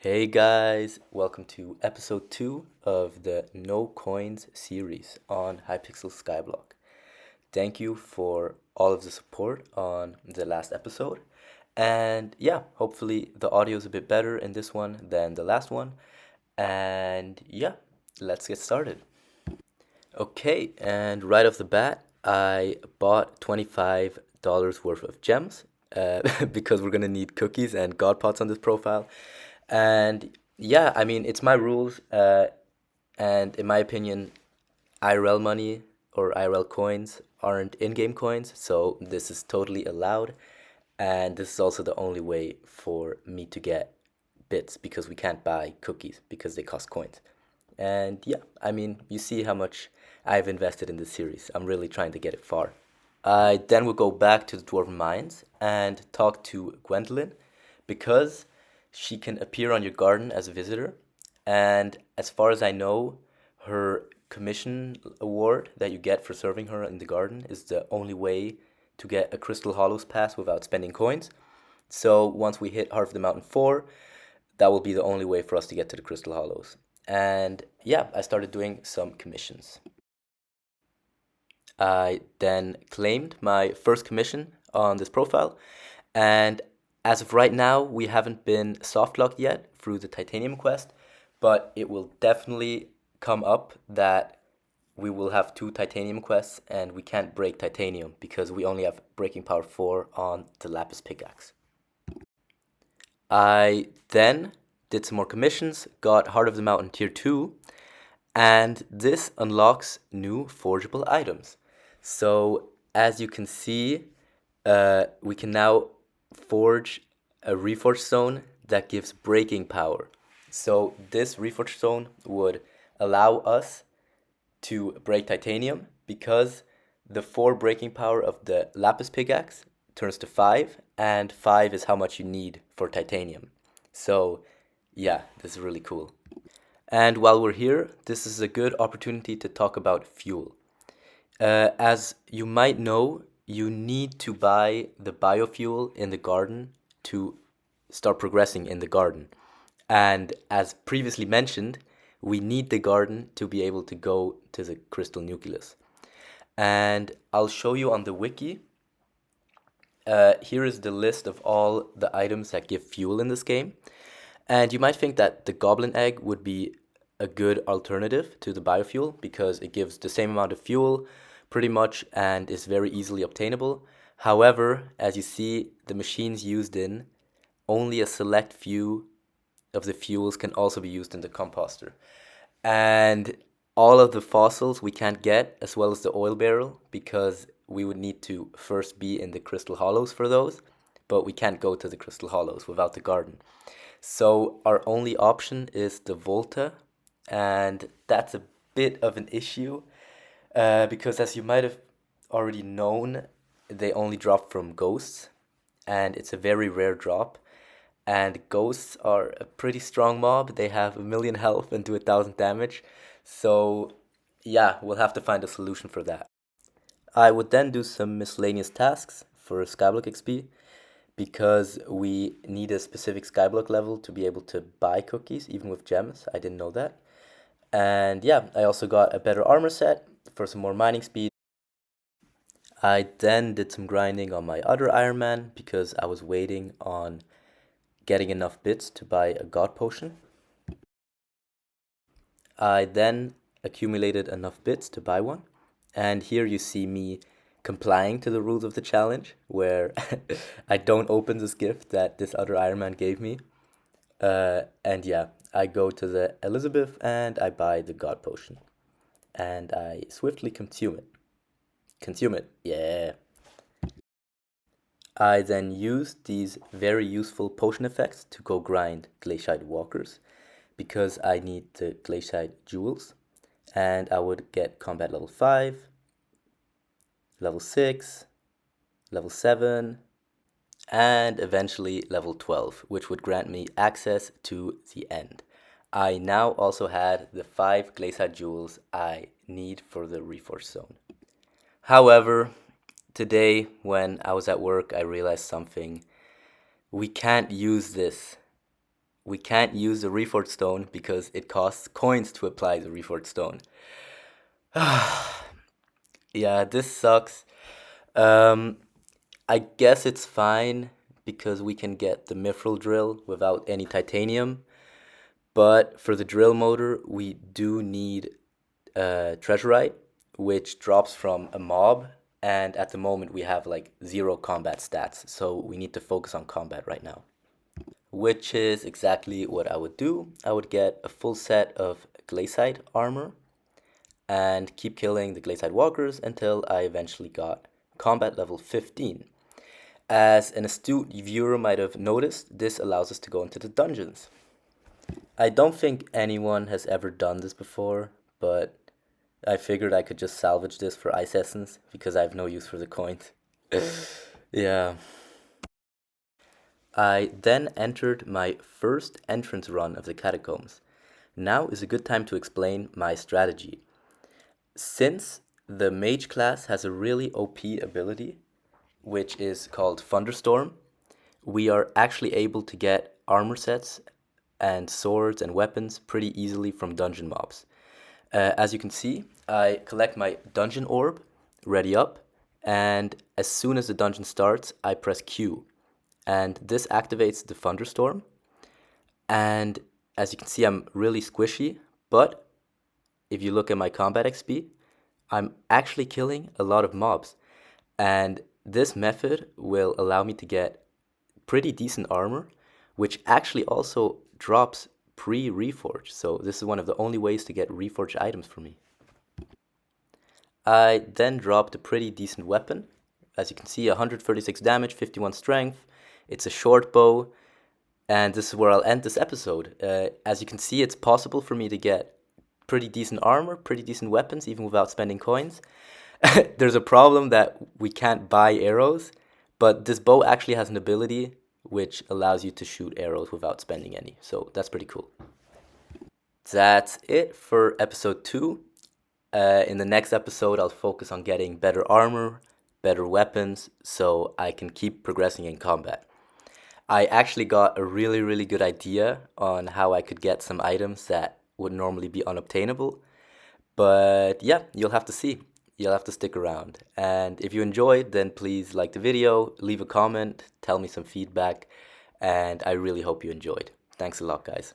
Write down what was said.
Hey guys, welcome to episode 2 of the No Coins series on Hypixel Skyblock. Thank you for all of the support on the last episode. And yeah, hopefully the audio is a bit better in this one than the last one. And yeah, let's get started. Okay, and right off the bat, I bought $25 worth of gems because we're gonna need cookies and god pots on this profile. And yeah, I mean, it's my rules, and in my opinion, IRL money or IRL coins aren't in-game coins, so this is totally allowed. And this is also the only way for me to get bits because we can't buy cookies because they cost coins. And yeah, I mean, you see how much I've invested in this series. I'm really trying to get it far. I then will go back to the Dwarven Mines and talk to Gwendolyn because she can appear on your garden as a visitor. And as far as I know, her commission award that you get for serving her in the garden is the only way to get a Crystal Hollows pass without spending coins. So once we hit Heart of the Mountain 4, that will be the only way for us to get to the Crystal Hollows. And yeah, I started doing some commissions. I then claimed my first commission on this profile, and as of right now, we haven't been soft locked yet through the titanium quest, but it will definitely come up that we will have two titanium quests and we can't break titanium because we only have breaking power 4 on the lapis pickaxe. I then did some more commissions, got Heart of the Mountain Tier 2, and this unlocks new forgeable items. So as you can see, we can now forge a reforged stone that gives breaking power. So this reforged stone would allow us to break titanium because the 4 breaking power of the lapis pickaxe turns to 5, and 5 is how much you need for titanium. So yeah, this is really cool. And while we're here, this is a good opportunity to talk about fuel. As you might know, you need to buy the biofuel in the garden to start progressing in the garden. And as previously mentioned, we need the garden to be able to go to the crystal nucleus. And I'll show you on the wiki. Here is the list of all the items that give fuel in this game. And you might think that the goblin egg would be a good alternative to the biofuel because it gives the same amount of fuel pretty much and is very easily obtainable. However, as you see, the machines used in only a select few of the fuels can also be used in the composter. And all of the fossils we can't get, as well as the oil barrel, because we would need to first be in the Crystal Hollows for those, but we can't go to the Crystal Hollows without the garden. So our only option is the Volta, and that's a bit of an issue because, as you might have already known, they only drop from ghosts, and it's a very rare drop. And ghosts are a pretty strong mob. They have 1 million health and do 1,000 damage. So yeah, we'll have to find a solution for that. I would then do some miscellaneous tasks for Skyblock XP because we need a specific Skyblock level to be able to buy cookies, even with gems. I didn't know that. And yeah, I also got a better armor set for some more mining speed. I then did some grinding on my other Iron Man because I was waiting on getting enough bits to buy a god potion. I then accumulated enough bits to buy one. And here you see me complying to the rules of the challenge, where I don't open this gift that this other Iron Man gave me. And yeah, I go to the Elizabeth and I buy the God Potion. And I swiftly consume it. Consume it, yeah. I then use these very useful potion effects to go grind Glaciate Walkers because I need the Glaciate Jewels. And I would get combat level 5, level 6, level 7, and eventually level 12, which would grant me access to the end. I now also had the 5 Glaciate Jewels I need for the Reforged Zone. However, today when I was at work, I realized something. We can't use this we can't use the Reforged Stone because it costs coins to apply the Reforged Stone. Yeah, this sucks. Um, I guess it's fine because we can get the mithril drill without any titanium. But for the drill motor, we do need treasurite, which drops from a mob. And at the moment, we have like 0 combat stats. So we need to focus on combat right now, which is exactly what I would do. I would get a full set of glaciite armor and keep killing the glaciite walkers until I eventually got combat level 15. As an astute viewer might have noticed, this allows us to go into the dungeons. I don't think anyone has ever done this before, but I figured I could just salvage this for ice essence because I have no use for the coins. Yeah. I then entered my first entrance run of the catacombs. Now is a good time to explain my strategy. Since the mage class has a really OP ability, which is called Thunderstorm, we are actually able to get armor sets and swords and weapons pretty easily from dungeon mobs. As you can see, I collect my dungeon orb, ready up, and as soon as the dungeon starts, I press Q. And this activates the Thunderstorm. And as you can see, I'm really squishy, but if you look at my combat XP, I'm actually killing a lot of mobs. And this method will allow me to get pretty decent armor, which actually also drops pre-reforged. So this is one of the only ways to get reforged items for me. I then dropped a pretty decent weapon. As you can see, 136 damage, 51 strength. It's a short bow, and this is where I'll end this episode. As you can see, it's possible for me to get pretty decent armor, pretty decent weapons, even without spending coins. There's a problem that we can't buy arrows, but this bow actually has an ability which allows you to shoot arrows without spending any. So that's pretty cool. That's it for episode 2. In the next episode, I'll focus on getting better armor, better weapons, so I can keep progressing in combat. I actually got a really, really good idea on how I could get some items that would normally be unobtainable. But yeah, you'll have to see. You'll have to stick around. And if you enjoyed, then please like the video, leave a comment, tell me some feedback, and I really hope you enjoyed. Thanks a lot, guys.